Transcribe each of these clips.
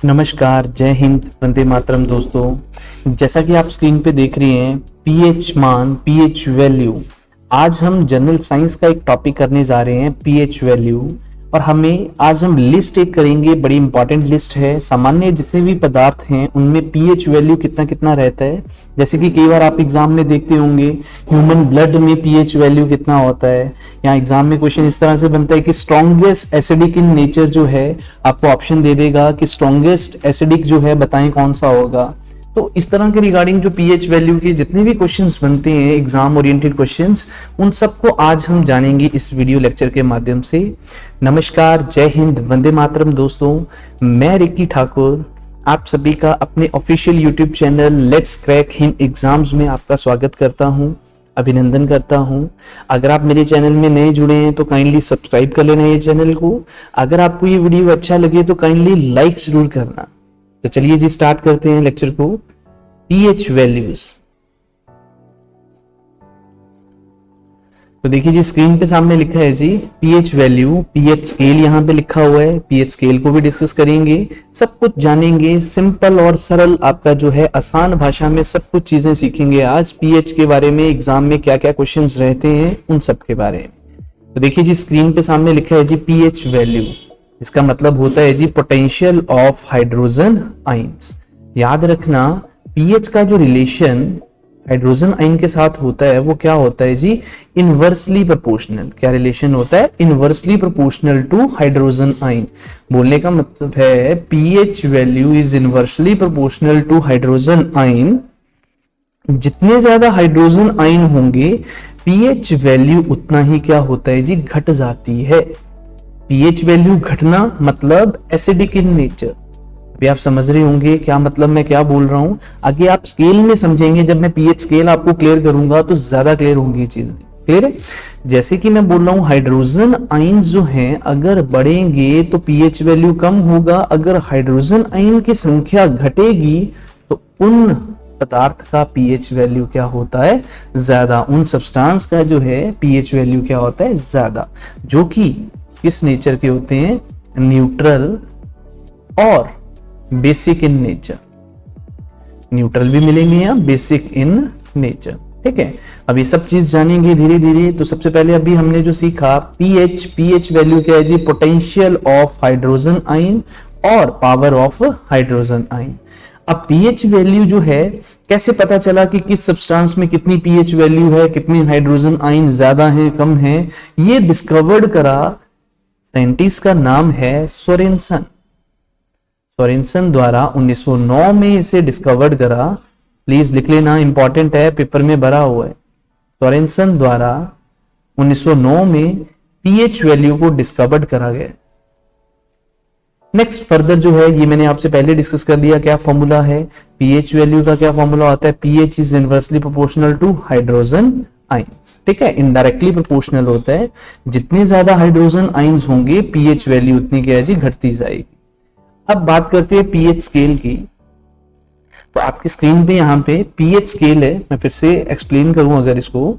नमस्कार, जय हिंद, वंदे मातरम। दोस्तों, जैसा कि आप स्क्रीन पे देख रहे हैं, पीएच मान, पीएच वैल्यू। आज हम जनरल साइंस का एक टॉपिक करने जा रहे हैं, पीएच वैल्यू। और आज हम लिस्ट एक करेंगे, बड़ी इंपॉर्टेंट लिस्ट है। सामान्य जितने भी पदार्थ हैं उनमें पीएच वैल्यू कितना कितना रहता है। जैसे कि कई बार आप एग्जाम में देखते होंगे, ह्यूमन ब्लड में पीएच वैल्यू कितना होता है। या एग्जाम में क्वेश्चन इस तरह से बनता है कि स्ट्रॉन्गेस्ट एसिडिक इन नेचर जो है, आपको ऑप्शन दे देगा कि स्ट्रॉन्गेस्ट एसिडिक जो है बताएं कौन सा होगा। तो इस तरह के रिगार्डिंग जो पीएच वैल्यू के जितने भी क्वेश्चंस बनते हैं, एग्जाम ओरिएंटेड क्वेश्चंस, उन सबको आज हम जानेंगे इस वीडियो लेक्चर के माध्यम से। नमस्कार, जय हिंद, वंदे मातरम। दोस्तों, मैं रिक्की ठाकुर आप सभी का अपने official YouTube channel let's crack Hind exams में आपका स्वागत करता हूं, अभिनंदन करता हूं। अगर आप मेरे चैनल में नए जुड़े हैं तो काइंडली सब्सक्राइब कर लेना ये चैनल को। अगर आपको ये वीडियो अच्छा लगे तो काइंडली लाइक जरूर करना। तो चलिए जी, स्टार्ट करते हैं लेक्चर को। PH values. तो देखिए जी, स्क्रीन पे सामने लिखा है जी पीएच वैल्यू, पीएच स्केल यहाँ पे लिखा हुआ है। पीएच स्केल को भी डिस्कस करेंगे, सब कुछ जानेंगे। सिंपल और सरल, आपका जो है आसान भाषा में सब कुछ चीजें सीखेंगे आज पीएच के बारे में। एग्जाम में क्या क्या क्वेश्चंस रहते हैं उन सब के बारे में। तो देखिए जी, स्क्रीन पे सामने लिखा है जी पीएच वैल्यू। इसका मतलब होता है जी पोटेंशियल ऑफ हाइड्रोजन आयंस। याद रखना, पीएच का जो रिलेशन हाइड्रोजन आयन के साथ होता है वो क्या होता है जी, इनवर्सली प्रोपोर्शनल। क्या रिलेशन होता है? Inversely proportional to hydrogen ion. बोलने का मतलब है pH value is inversely proportional to hydrogen ion. जितने ज्यादा हाइड्रोजन आयन होंगे, पीएच वैल्यू उतना ही क्या होता है जी, घट जाती है। पीएच वैल्यू घटना मतलब एसिडिक इन नेचर। अभी आप समझ रहे होंगे क्या मतलब मैं क्या बोल रहा हूं। आगे आप स्केल में समझेंगे, जब मैं पीएच स्केल आपको क्लियर करूंगा तो ज्यादा क्लियर होंगी ये चीजें। क्लियर है? जैसे कि मैं बोल रहा हूं, हाइड्रोजन आयंस जो हैं अगर बढ़ेंगे तो पीएच वैल्यू कम होगा। अगर हाइड्रोजन आयन की संख्या घटेगी तो उन पदार्थ का पीएच वैल्यू क्या होता है, ज्यादा। उन सब्सटेंस का जो है पीएच वैल्यू क्या होता है, ज्यादा। जो कि किस नेचर के होते हैं? न्यूट्रल और बेसिक इन नेचर। न्यूट्रल भी मिलेंगे या बेसिक इन नेचर। ठीक है, अब ये सब चीज जानेंगे धीरे धीरे। तो सबसे पहले अभी हमने जो सीखा पीएच वैल्यू क्या है जी, पोटेंशियल ऑफ हाइड्रोजन आयन और पावर ऑफ हाइड्रोजन आयन। अब पीएच वैल्यू जो है, कैसे पता चला कि किस सब्सटेंस में कितनी पीएच वैल्यू है, कितने हाइड्रोजन आयन ज्यादा है कम है, ये डिस्कवर्ड करा साइंटिस्ट का नाम है सोरेनसन। सोरेनसन द्वारा 1909 में इसे डिस्कवर्ड करा। प्लीज लिख लेना, इंपॉर्टेंट है, पेपर में भरा हुआ है। सोरेनसन द्वारा 1909 में पीएच वैल्यू को डिस्कवर्ड करा गया। नेक्स्ट फर्दर जो है, ये मैंने आपसे पहले डिस्कस कर लिया, क्या फॉर्मूला है पीएच वैल्यू का। क्या फॉर्मूला होता है? PH is inversely proportional to hydrogen ions. ठीक है, इनडायरेक्टली प्रोपोर्शनल होता है। जितने ज्यादा हाइड्रोजन आयंस होंगे, पीएच वैल्यू उतनी क्या है जी, घटती जाएगी। अब बात करते हैं पीएच स्केल की। तो आपकी स्क्रीन पे यहां पे पीएच स्केल है। मैं फिर से एक्सप्लेन करूं अगर इसको,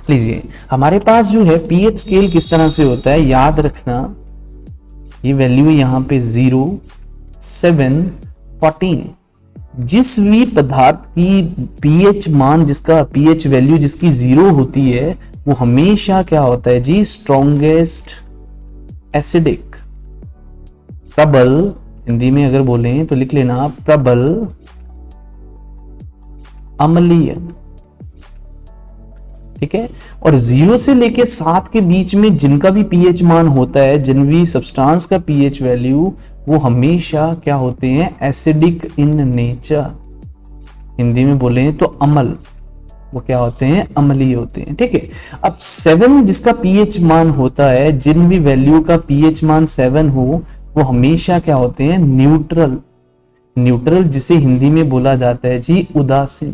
लीजिए। हमारे पास जो है पीएच स्केल किस तरह से होता है, याद रखना, ये वैल्यू है यहां पे 0, 7, 14। जिस भी पदार्थ की पीएच मान, जिसका पीएच वैल्यू जिसकी 0 होती है, वो हमेशा क्या होता है जी, स्ट्रॉन्गेस्ट एसिडिक। प्रबल, हिंदी में अगर बोलें तो लिख लेना प्रबल अम्लीय। ठीक है, और 0 से लेके 7 के बीच में जिनका भी पीएच मान होता है, जिन भी सब्सटेंस का पीएच वैल्यू, वो हमेशा क्या होते हैं, एसिडिक इन नेचर। हिंदी में बोले तो अम्ल, वो क्या होते हैं, अम्लीय होते हैं। ठीक है, अब 7 जिसका पीएच मान होता है, जिन भी वैल्यू का पीएच मान 7 हो, वो हमेशा क्या होते हैं, न्यूट्रल। न्यूट्रल जिसे हिंदी में बोला जाता है जी उदासीन।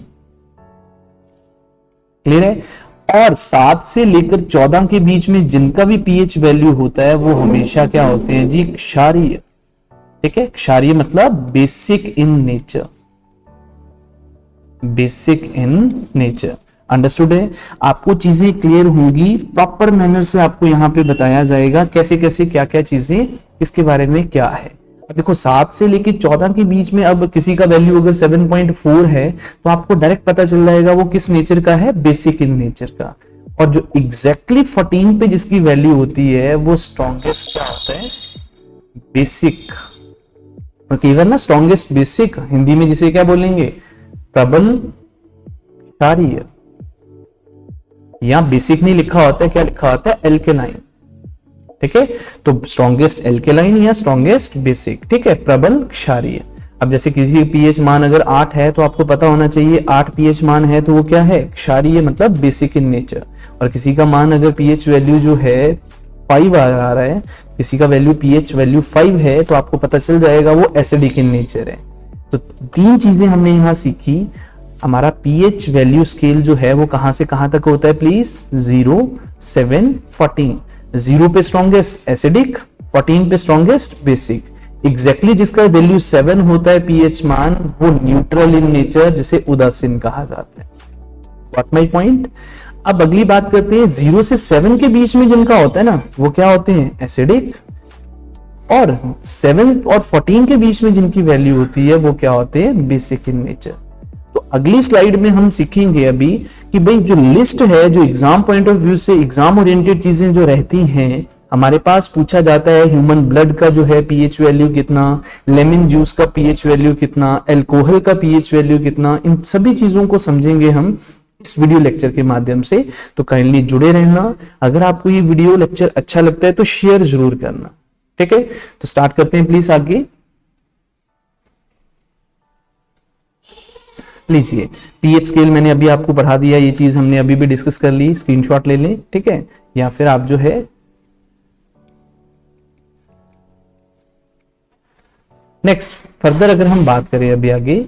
क्लियर है? और 7 से लेकर 14 के बीच में जिनका भी पीएच वैल्यू होता है, वो हमेशा क्या होते हैं जी, क्षारीय। ठीक है, क्षारीय मतलब basic in nature. Basic in nature. Understood है? आपको चीजें क्लियर होंगी, प्रॉपर मैनर से आपको यहाँ पे बताया जाएगा कैसे कैसे क्या क्या चीजें इसके बारे में क्या है। अब देखो 7 से लेके 14 के बीच में अब किसी का वैल्यू अगर 7.4 है तो आपको डायरेक्ट पता चल जाएगा वो किस नेचर का है, बेसिक इन नेचर का। और जो एग्जैक्टली 14 पे जिसकी वैल्यू होती है वो स्ट्रॉन्गेस्ट क्या होता है, बेसिक। और कई बार ना स्ट्रॉन्गेस्ट बेसिक हिंदी में जिसे क्या बोलेंगे, प्रबल क्षारीय। यहां बेसिक नहीं लिखा होता है, क्या लिखा होता है, एल्केलाइन। ठीक है, तो स्ट्रॉन्गेस्ट एल्केलाइन या स्ट्रॉन्गेस्ट बेसिक, ठीक है, प्रबल क्षारीय। अब जैसे किसी पीएच मान अगर 8 है तो आपको पता होना चाहिए 8 पीएच मान है तो वो क्या है, क्षारीय, मतलब बेसिक इन नेचर। और किसी का मान अगर पीएच वैल्यू जो है 5 आ रहा है, किसी का वैल्यू पीएच वैल्यू 5 है तो आपको पता चल जाएगा वो एसिडिक इन नेचर है। तो 3 चीजें हमने यहां सीखी। हमारा पीएच वैल्यू स्केल जो है वो कहां से कहां तक होता है प्लीज, 0, 7, 14। 0 पे स्ट्रॉन्गेस्ट एसिडिक, 14 पे स्ट्रॉन्गेस्ट बेसिक। एग्जैक्टली जिसका वैल्यू 7 होता है पीएच मान, वो न्यूट्रल इन नेचर, जिसे उदासीन कहा जाता है। What my point? अब अगली बात करते हैं 0 से 7 के बीच में जिनका होता है ना वो क्या होते हैं, एसिडिक। और 7 और 14 के बीच में जिनकी वैल्यू होती है वो क्या होते हैं, बेसिक इन नेचर। तो अगली स्लाइड में हम सीखेंगे अभी कि भाई जो लिस्ट है, जो एग्जाम पॉइंट ऑफ व्यू से एग्जाम ओरिएंटेड चीजें जो रहती हैं, हमारे पास पूछा जाता है ह्यूमन ब्लड का जो है पीएच वैल्यू कितना, लेमन जूस का पीएच वैल्यू कितना, अल्कोहल का पीएच वैल्यू कितना, इन सभी चीजों को समझेंगे हम इस वीडियो लेक्चर के माध्यम से। तो काइंडली जुड़े रहना। अगर आपको ये वीडियो लेक्चर अच्छा लगता है तो शेयर जरूर करना। ठीक है, तो स्टार्ट करते हैं प्लीज आगे। लीजिए, पीएच स्केल मैंने अभी आपको पढ़ा दिया, ये चीज हमने अभी भी डिस्कस कर ली, स्क्रीनशॉट ले लें, ठीक है, या फिर आप जो है नेक्स्ट फर्दर अगर हम बात करें अभी आगे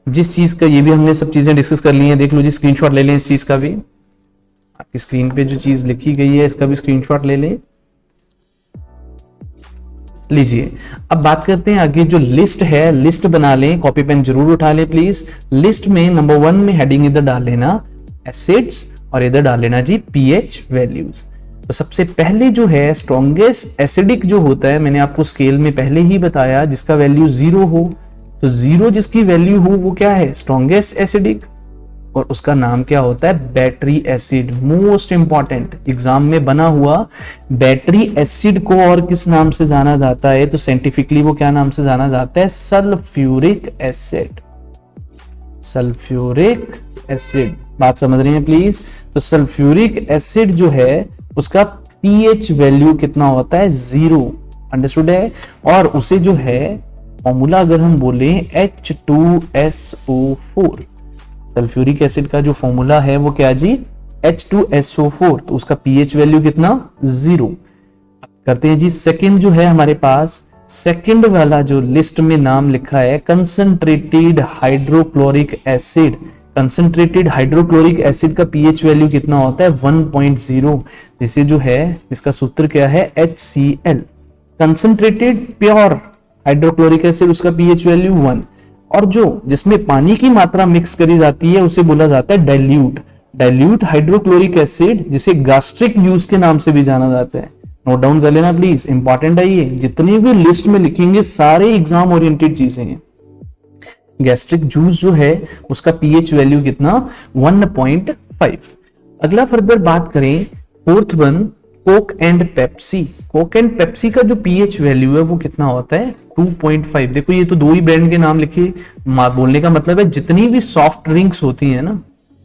जिस चीज का, ये भी हमने सब चीजें डिस्कस कर ली हैं, देख लो जी, स्क्रीनशॉट ले लें इस चीज का भी, आपकी स्क्रीन पे जो चीज लिखी गई है इसका भी स्क्रीनशॉट ले लें। लीजिए, अब बात करते हैं आगे, जो लिस्ट है, लिस्ट बना लें, कॉपी पेन जरूर उठा लें प्लीज। लिस्ट में नंबर 1 में हेडिंग इधर डाल लेना एसिड्स और इधर डाल लेना जी पीएच वैल्यूज। तो सबसे पहले जो है स्ट्रॉन्गेस्ट एसिडिक जो होता है, मैंने आपको स्केल में पहले ही बताया, जिसका वैल्यू 0 हो, तो 0 जिसकी वैल्यू हो वो क्या है, स्ट्रॉन्गेस्ट एसिडिक। और उसका नाम क्या होता है, battery acid. Most important exam में बना हुआ, बैटरी एसिड को और किस नाम से जाना जाता है, तो साइंटिफिकली वो क्या नाम से जाना जाता है, सल्फ्यूरिक एसिड। सल्फ्यूरिक एसिड, बात समझ रहे हैं प्लीज? तो सल्फ्यूरिक एसिड जो है उसका पीएच वैल्यू कितना होता है, 0। अंडरस्टूड है? और उसे जो है फॉर्मूला अगर हम बोले H2SO4, सल्फ्यूरिक एसिड का जो फॉर्मूला है वो क्या जी, H2SO4, तो उसका पीएच वैल्यू कितना, 0। करते हैं जी सेकंड जो है हमारे पास, सेकंड वाला जो लिस्ट में नाम लिखा है concentrated hydrochloric acid. Concentrated hydrochloric acid का पीएच वैल्यू कितना होता है, 1.0, जिसे जो है इसका सूत्र क्या है, HCl। Concentrated pure hydrochloric acid, उसका पीएच वैल्यू 1। और जो जिसमें पानी की मात्रा मिक्स करी जाती है उसे बोला जाता है डाइल्यूट। डाइल्यूट हाइड्रोक्लोरिक एसिड, जिसे गैस्ट्रिक यूज के नाम से भी जाना जाता है। नोट डाउन कर लेना प्लीज, इंपॉर्टेंट है ये, जितने भी लिस्ट में लिखेंगे सारे एग्जाम ओरिएंटेड चीजें हैं। गैस्ट्रिक जूस जो है उसका पीएच वैल्यू कितना, 1.5। अगला फर्दर बात करें, fourth one, Coke and Pepsi. Coke and Pepsi का जो पीएच वैल्यू है वो कितना होता है, 2.5। देखो ये तो 2 ही ब्रांड के नाम लिखे, बोलने का मतलब है जितनी भी सॉफ्ट ड्रिंक्स होती है ना,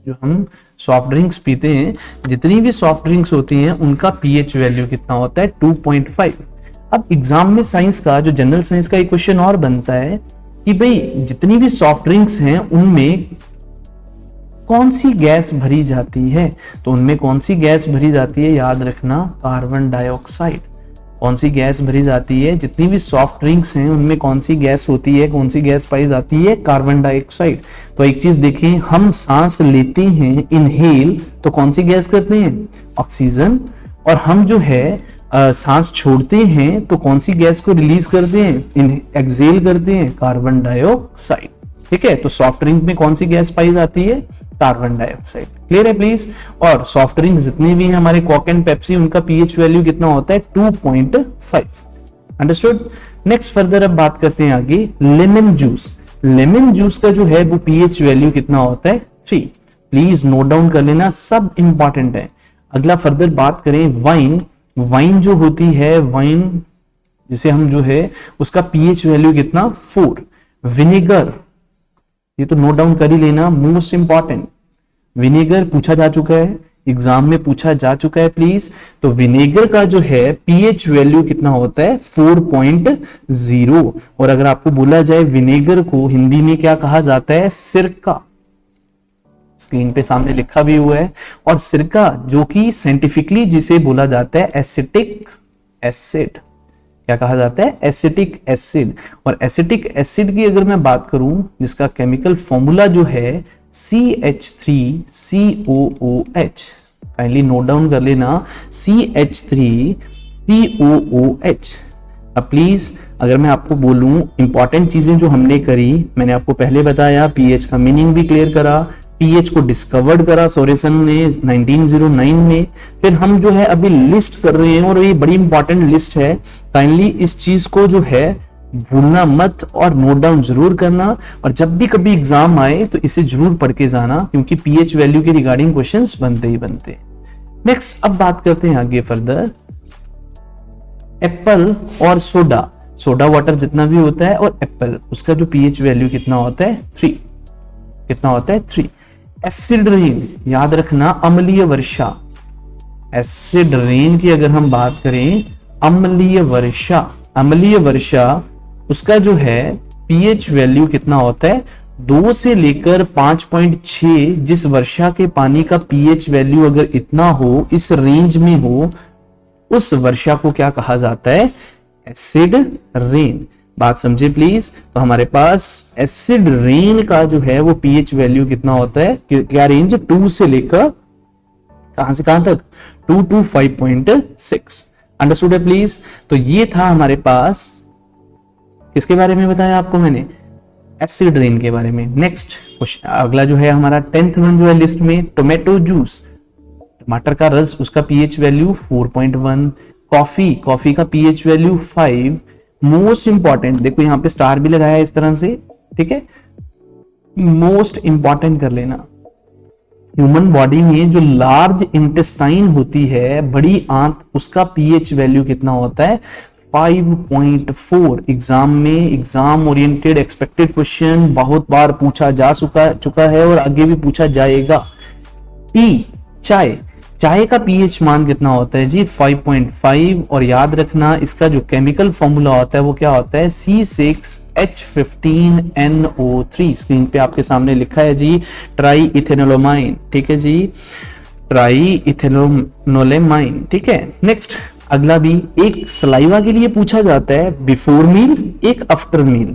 जो हम सॉफ्ट ड्रिंक्स पीते हैं, जितनी भी सॉफ्ट ड्रिंक्स होती हैं उनका पीएच वैल्यू कितना होता है, 2.5। अब एग्जाम में साइंस का, जो जनरल साइंस का एक क्वेश्चन और बनता है कि भाई जितनी भी सॉफ्ट ड्रिंक्स हैं उनमें कौन सी गैस भरी जाती है, तो उनमें कौन सी गैस भरी जाती है, याद रखना, कार्बन डाइऑक्साइड। कौन सी गैस भरी जाती है, जितनी भी सॉफ्ट ड्रिंक्स हैं उनमें कौन सी गैस होती है, कौन सी गैस पाई जाती है, कार्बन डाइऑक्साइड। तो एक चीज देखें, हम सांस लेते हैं इनहेल, तो कौन सी गैस करते हैं, ऑक्सीजन। और हम जो है सांस छोड़ते हैं तो कौन सी गैस को रिलीज करते हैं, एक्सहेल करते हैं, कार्बन डाइऑक्साइड। ठीक है, तो सॉफ्ट ड्रिंक में कौन सी गैस पाई जाती है, कार्बन डाइऑक्साइड। क्लियर है प्लीज। और सॉफ्ट ड्रिंक जितने भी हैं हमारे कोक एंड पेप्सी, उनका पीएच वैल्यू कितना होता है, 2.5। अंडरस्टूड। नेक्स्ट फर्दर अब बात करते हैं आगे, लेमन जूस। लेमन जूस का जो है वो पीएच वैल्यू कितना होता है, 3। प्लीज नोट डाउन कर लेना, सब इंपॉर्टेंट है। अगला फर्दर बात करें वाइन। वाइन जो होती है, वाइन जिसे हम जो है उसका पीएच वैल्यू कितना, 4। विनेगर, ये तो नोट डाउन कर ही लेना, मोस्ट इंपॉर्टेंट। विनेगर पूछा जा चुका है, एग्जाम में पूछा जा चुका है प्लीज। तो विनेगर का जो है पीएच वैल्यू कितना होता है, 4.0। और अगर आपको बोला जाए विनेगर को हिंदी में क्या कहा जाता है, सिरका। स्क्रीन पे सामने लिखा भी हुआ है। और सिरका जो कि साइंटिफिकली जिसे बोला जाता है एसिटिक एसिड, क्या कहा जाता है, एसिटिक एसिड। और एसिटिक एसिड की अगर मैं बात करूं, जिसका केमिकल फॉर्मूला जो है CH3COOH, काइंडली नोट डाउन कर लेना, CH3COOH। अब प्लीज अगर मैं आपको बोलूं इंपॉर्टेंट चीजें जो हमने करी, मैंने आपको पहले बताया, पीएच का मीनिंग भी क्लियर करा, पीएच को डिस्कवर्ड करा सोरेसन ने 1909 में। फिर हम जो है अभी लिस्ट कर रहे हैं, और ये बड़ी इंपॉर्टेंट लिस्ट है, काइंडली इस चीज को जो है भूलना मत और नोट डाउन जरूर करना। और जब भी कभी एग्जाम आए तो इसे जरूर पढ़ के जाना, क्योंकि पीएच वैल्यू के रिगार्डिंग क्वेश्चंस बनते ही बनते। नेक्स्ट अब बात करते हैं आगे फर्दर, एप्पल और सोडा। सोडा वाटर जितना भी होता है और एप्पल, उसका जो पीएच वैल्यू कितना होता है, 3। कितना होता है, 3। एसिड रेन, याद रखना, अम्लीय वर्षा। एसिड रेन की अगर हम बात करें, अम्लीय वर्षा, अम्लीय वर्षा, उसका जो है पीएच वैल्यू कितना होता है, 2 से लेकर 5.6। जिस वर्षा के पानी का पीएच वैल्यू अगर इतना हो, इस रेंज में हो, उस वर्षा को क्या कहा जाता है, एसिड रेन। बात समझे प्लीज। तो हमारे पास एसिड रेन का जो है वो पीएच वैल्यू कितना होता है, क्या रेंज, 2 से लेकर कहां से कहां तक, 2 to 5.6। अंडरस्टूड है प्लीज। तो ये था हमारे पास, किसके बारे में बताया आपको मैंने, एसिड रेन के बारे में। नेक्स्ट क्वेश्चन, अगला जो है हमारा 10th वन जो है लिस्ट में, टोमेटो जूस, टमाटर का रस, उसका पीएच वैल्यू 4.1। कॉफी, कॉफी का पीएच वैल्यू 5। मोस्ट इंपॉर्टेंट, देखो यहां पे स्टार भी लगाया है इस तरह से, ठीक है, मोस्ट इंपॉर्टेंट कर लेना, ह्यूमन बॉडी में जो लार्ज इंटेस्टाइन होती है, बड़ी आंत, उसका पीएच वैल्यू कितना होता है, 5.4। एग्जाम में, एग्जाम ओरिएंटेड एक्सपेक्टेड क्वेश्चन बहुत बार पूछा जा चुका है और आगे भी पूछा जाएगा। टी, चाय, चाय का पीएच मान कितना होता है जी, 5.5। और याद रखना इसका जो केमिकल फॉर्मूला होता है वो क्या होता है, C6H15NO3। स्क्रीन पे आपके सामने लिखा है जी, ट्राई इथेनोलोमाइन, ठीक है जी, ट्राई इथेनोलोमाइन, ठीक है। नेक्स्ट अगला भी एक सलाइवा के लिए पूछा जाता है, बिफोर मील, एक आफ्टर मील।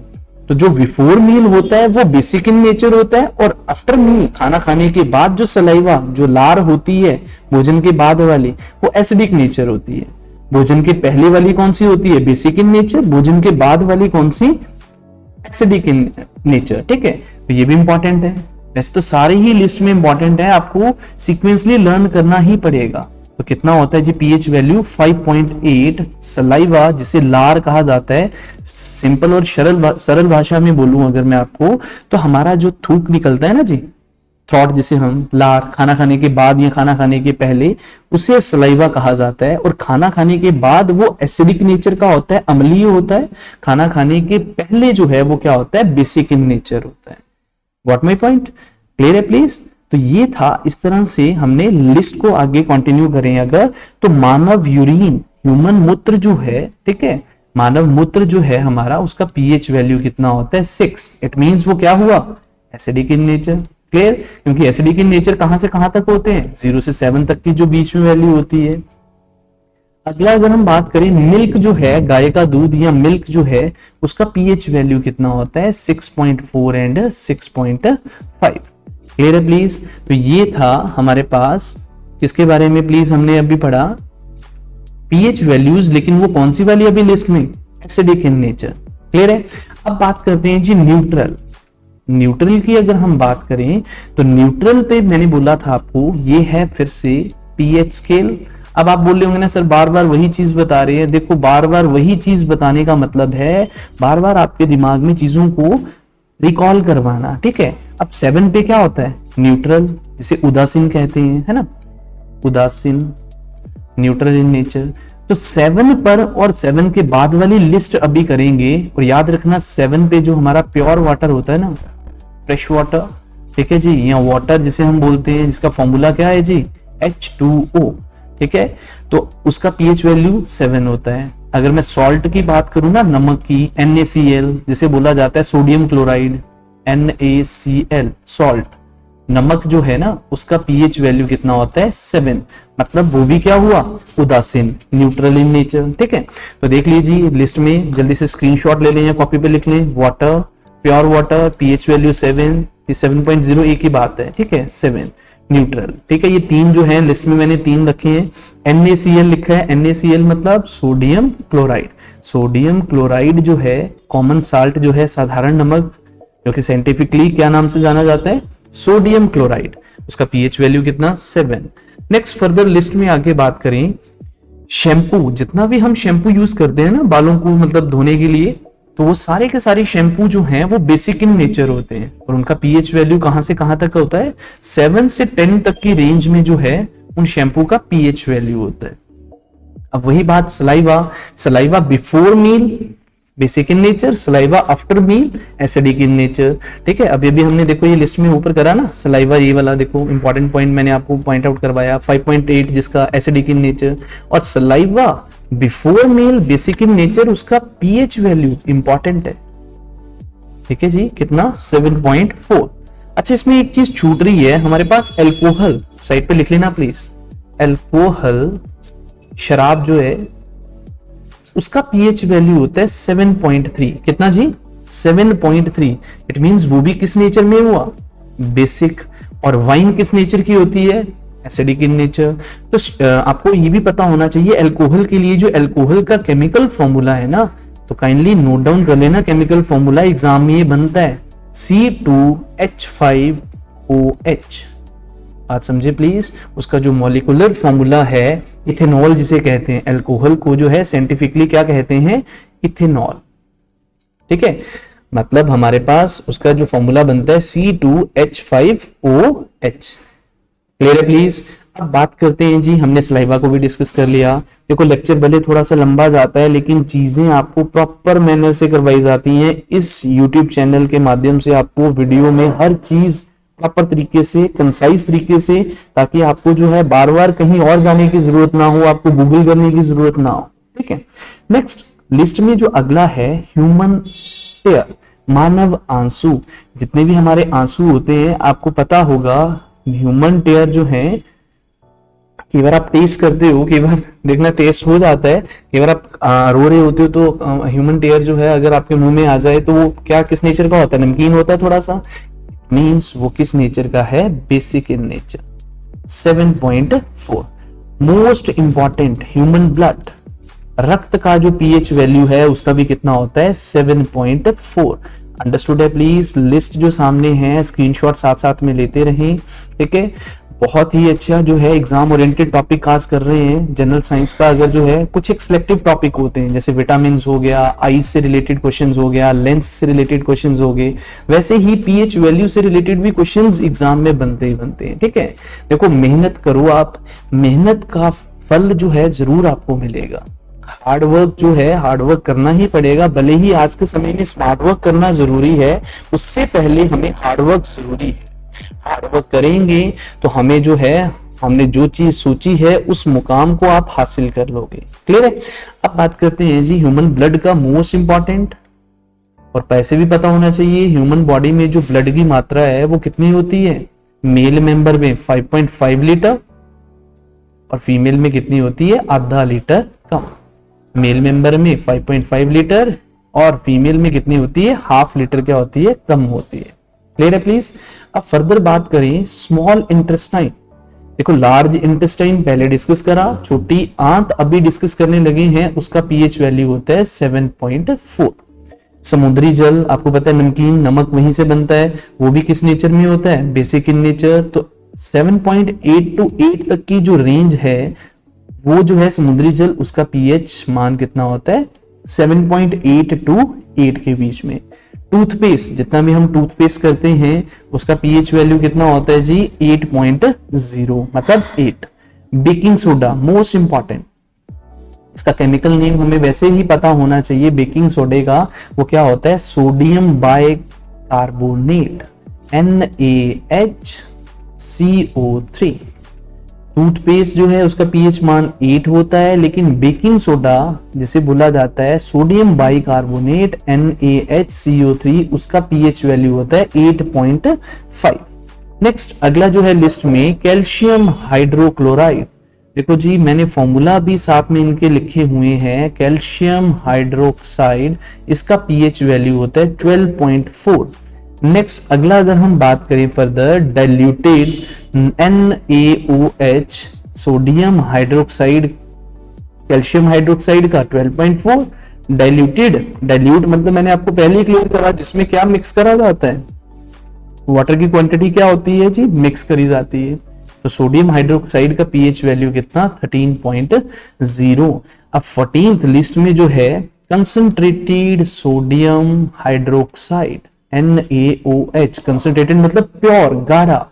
तो जो बिफोर मील होता है वो बेसिक इन नेचर होता है, और आफ्टर मील, खाना खाने के बाद जो सलाइवा, जो लार होती है भोजन के बाद वाली, वो एसिडिक नेचर होती है। भोजन के पहले वाली कौन सी होती है, बेसिक इन नेचर, भोजन के बाद वाली कौन सी, एसिडिक इन नेचर, ठीक है। तो ये भी इंपॉर्टेंट है। वैसे तो सारे ही लिस्ट में इंपॉर्टेंट है, आपको सीक्वेंसली लर्न करना ही पड़ेगा। तो कितना होता है जी पीएच वैल्यू 5.8। सलाइवा जिसे लार कहा जाता है, सिंपल और सरल भाषा में बोलूं अगर मैं आपको, तो हमारा जो थूक निकलता है ना जी, थ्रॉट जिसे हम लार, खाना खाने के बाद या खाना खाने के पहले, उसे सलाइवा कहा जाता है। और खाना खाने के बाद वो एसिडिक नेचर का होता है, अम्लीय होता है। खाना खाने के पहले जो है वो क्या होता है, बेसिक इन नेचर होता है। गॉट माय पॉइंट, क्लियर है प्लीज। तो ये था, इस तरह से हमने लिस्ट को आगे कंटिन्यू करें अगर, तो मानव यूरिन, ह्यूमन मूत्र जो है, ठीक है, मानव मूत्र जो है हमारा, उसका पीएच वैल्यू कितना होता है, 6। इट मींस वो क्या हुआ, एसिडिक इन नेचर। क्लियर, क्योंकि एसिडिक इन नेचर कहां से कहां तक होते हैं, 0 से 7 तक की जो बीच में वैल्यू होती है। अगला अगर हम बात करें, मिल्क जो है, गाय का दूध या मिल्क जो है, उसका पीएच वैल्यू कितना होता है, 6.4 एंड 6.5। क्लियर है प्लीज। तो ये था हमारे पास, किसके बारे में प्लीज हमने अभी पढ़ा, पीएच वैल्यूज, लेकिन वो कौन सी वाली अभी लिस्ट में, एसिडिक इन नेचर। क्लियर है। अब बात करते हैं जी न्यूट्रल। न्यूट्रल की अगर हम बात करें तो न्यूट्रल पे मैंने बोला था आपको ये है फिर से पीएच स्केल। अब आप बोल रहे होंगे ना सर बार बार वही चीज बता रहे हैं। देखो बार बार वही चीज बताने का मतलब है बार बार आपके दिमाग में चीजों को रिकॉल करवाना, ठीक है। अब 7 पे क्या होता है, न्यूट्रल, जिसे उदासीन कहते हैं, है ना, उदासीन, न्यूट्रल इन नेचर। तो 7 पर और 7 के बाद वाली लिस्ट अभी करेंगे। और याद रखना 7 पे जो हमारा प्योर वाटर होता है ना, फ्रेश वाटर, ठीक है जी, या वाटर जिसे हम बोलते हैं, जिसका फॉर्मूला क्या है जी, H2O, ठीक है। तो उसका पीएच वैल्यू 7 होता है। अगर मैं सॉल्ट की बात करूं ना, नमक की, NaCl जिसे बोला जाता है सोडियम क्लोराइड, NaCl, सॉल्ट, नमक जो है ना, उसका पीएच वैल्यू कितना होता है, 7। मतलब वो भी क्या हुआ, उदासीन, न्यूट्रल इन नेचर, ठीक है। तो देख लीजिए लिस्ट में, जल्दी से स्क्रीनशॉट ले लें या कॉपी पे लिख लें। Water, pure water, pH value 7, ये 7.0 एक ही बात है, ठीक है, 7, न्यूट्रल, ठीक है। ये 3 जो है लिस्ट में मैंने 3 रखे हैं। NaCl लिखा है, NaCl मतलब सोडियम क्लोराइड। सोडियम क्लोराइड जो है कॉमन साल्ट जो है, साधारण नमक, जो कि साइंटिफिकली क्या नाम से जाना जाता है, सोडियम क्लोराइड, उसका पीएच वैल्यू कितना, 7। नेक्स्ट फर्दर लिस्ट में आगे बात करें, शैम्पू, जितना भी हम शैम्पू यूज करते हैं ना बालों को मतलब धोने के लिए, तो वो सारे के सारे शैम्पू जो हैं वो बेसिक इन नेचर होते हैं और उनका पीएच वैल्यू कहां से कहां तक का होता है, 7 से 10 तक की रेंज में जो है उन शैम्पू का पीएच वैल्यू होता है। अब वही बात saliva, saliva before meal basic in nature, saliva after meal acidic in nature, ठीक है। अभी भी हमने देखो ये लिस्ट में ऊपर करा ना सलाइवा, ये वाला देखो इंपॉर्टेंट पॉइंट मैंने आपको पॉइंट आउट करवाया, 5.8 जिसका एसिडिक इन नेचर, और saliva before meal basic in nature उसका पीएच वैल्यू इंपॉर्टेंट है, ठीक है जी, कितना, 7.4। अच्छा इसमें एक चीज छूट रही है हमारे पास, एल्कोहल, साइड पे लिख लेना प्लीज। एल्कोहल, शराब जो है उसका पीएच वैल्यू होता है 7.3, कितना जी, 7.3। इट मींस वो भी किस नेचर में हुआ, बेसिक। और वाइन किस नेचर की होती है, एसिडिक इन नेचर। तो आपको ये भी पता होना चाहिए एल्कोहल के लिए, जो एल्कोहल का केमिकल फॉर्मूला है ना, तो काइंडली नोट डाउन कर लेना, केमिकल फॉर्मूला एग्जाम में ये बनता है C2H5OH। बात समझे प्लीज। उसका जो मॉलिक्यूलर फॉर्मूला है इथेनॉल जिसे कहते हैं, एल्कोहल को जो है साइंटिफिकली क्या कहते हैं, इथेनॉल, ठीक है। मतलब हमारे पास उसका जो फॉर्मूला बनता है C2H5OH। क्लियर है प्लीज। अब बात करते हैं जी, हमने सलाइवा को भी डिस्कस कर लिया। देखो लेक्चर भले थोड़ा सा लंबा जाता है लेकिन चीजें आपको प्रॉपर मैनर से करवाई जाती हैं। इस यूट्यूब चैनल के माध्यम से आपको वीडियो में हर चीज प्रॉपर तरीके से, कंसाइज तरीके से, ताकि आपको जो है बार बार कहीं और जाने की जरूरत ना हो, आपको गूगल करने की जरूरत ना हो, ठीक है। नेक्स्ट लिस्ट में जो अगला है, ह्यूमन टेयर, मानव आंसू। जितने भी हमारे आंसू होते हैं आपको पता होगा, ह्यूमन टेयर जो है, कई बार आप टेस्ट करते हो, कई बार देखना टेस्ट हो जाता है, कई बार आप रो रहे होते हो तो ह्यूमन टेयर जो है अगर आपके मुंह में आ जाए तो वो क्या किस नेचर का होता है, नमकीन होता है थोड़ा सा, मींस वो किस नेचर का है, basic in nature, 7.4। Most important, human blood, रक्त का जो पीएच वैल्यू है उसका भी कितना होता है, 7.4। अंडरस्टूड है प्लीज। लिस्ट जो सामने है स्क्रीनशॉट साथ साथ में लेते रहें, ठीक है। बहुत ही अच्छा जो है एग्जाम ओरिएंटेड टॉपिक खास कर रहे हैं जनरल साइंस का। अगर जो है कुछ एक सिलेक्टिव टॉपिक होते हैं, जैसे विटामिन हो गया, आईज से रिलेटेड क्वेश्चंस हो गया, लेंस से रिलेटेड क्वेश्चंस हो गए, वैसे ही पीएच वैल्यू से रिलेटेड भी क्वेश्चंस एग्जाम में बनते ही बनते हैं, ठीक है। देखो मेहनत करो आप, मेहनत का फल जो है जरूर आपको मिलेगा। हार्डवर्क जो है, हार्डवर्क करना ही पड़ेगा, भले ही आज के समय में स्मार्ट वर्क करना जरूरी है, उससे पहले हमें हार्डवर्क जरूरी है। हार्डवर्क करेंगे तो हमें जो है, हमने जो चीज सोची है उस मुकाम को आप हासिल कर लोगे। क्लियर है। अब बात करते हैं जी ह्यूमन ब्लड का, मोस्ट इंपॉर्टेंट, और पैसे भी पता होना चाहिए। ह्यूमन बॉडी में जो ब्लड की मात्रा है वो कितनी होती है, मेल मेंबर में 5.5 लीटर और फीमेल में कितनी होती है, आधा लीटर कम। मेल मेंबर में 5.5 लीटर और फीमेल में कितनी होती है, हाफ लीटर क्या होती है, कम होती है। क्लियर है प्लीज। अब फर्दर बात करें स्मॉल इंटेस्टाइन। देखो लार्ज इंटेस्टाइन पहले डिस्कस करा, छोटी आंत अभी डिस्कस करने लगे हैं, उसका पीएच वैल्यू होता है 7.4। समुद्री जल आपको पता है नमकीन, नमक वहीं से बनता है, वो भी किस नेचर में होता है, बेसिक इन नेचर। तो 7.8 टू 8 तक की जो रेंज है वो जो है समुद्री जल, उसका पीएच मान कितना होता है, 7.8 टू 8 के बीच में। टूथपेस्ट, जितना भी हम टूथपेस्ट करते हैं उसका पीएच वैल्यू कितना होता है जी, 8.0 मतलब 8। बेकिंग सोडा मोस्ट इंपॉर्टेंट, इसका केमिकल नेम हमें वैसे ही पता होना चाहिए। बेकिंग सोडे का वो क्या होता है, sodium by carbonate, NaHCO3। Toothpaste जो है उसका पीएच मान 8 होता है, लेकिन बेकिंग सोडा जिसे बोला जाता है सोडियम बाई कार्बोनेट NaHCO3, उसका पीएच वैल्यू होता है 8.5। नेक्स्ट अगला जो है लिस्ट में कैल्शियम हाइड्रोक्लोराइड। देखो जी मैंने फॉर्मूला भी साथ में इनके लिखे हुए हैं, कैल्शियम हाइड्रोक्साइड, इसका पीएच वैल्यू होता है 12.4। नेक्स्ट अगला अगर हम बात करें further, diluted NaOH, sodium hydroxide, calcium hydroxide का 12.4। डाइल्यूट मतलब मैंने आपको पहले ही क्लियर करा, जिसमें क्या मिक्स करा जाता है, वाटर की क्वांटिटी क्या होती है जी, मिक्स करी जाती है। तो सोडियम हाइड्रोक्साइड का पीएच वैल्यू कितना, 13.0। अब 14th लिस्ट में जो है concentrated sodium hydroxide NaOH, concentrated मतलब प्योर गाढ़ा,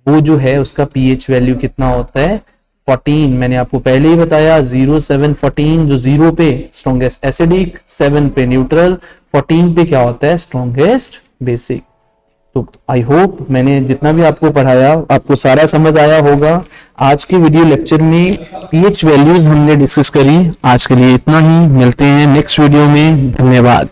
वो जो है उसका पीएच वैल्यू कितना होता है, 14। मैंने आपको पहले ही बताया 0, 7, 14, जो 0 पे स्ट्रॉन्गेस्ट एसिडिक, 7 पे न्यूट्रल, 14 पे क्या होता है, स्ट्रॉन्गेस्ट बेसिक। तो आई होप मैंने जितना भी आपको पढ़ाया आपको सारा समझ आया होगा। आज के वीडियो लेक्चर में पीएच वैल्यूज हमने डिस्कस करी। आज के लिए इतना ही, मिलते हैं नेक्स्ट वीडियो में, धन्यवाद।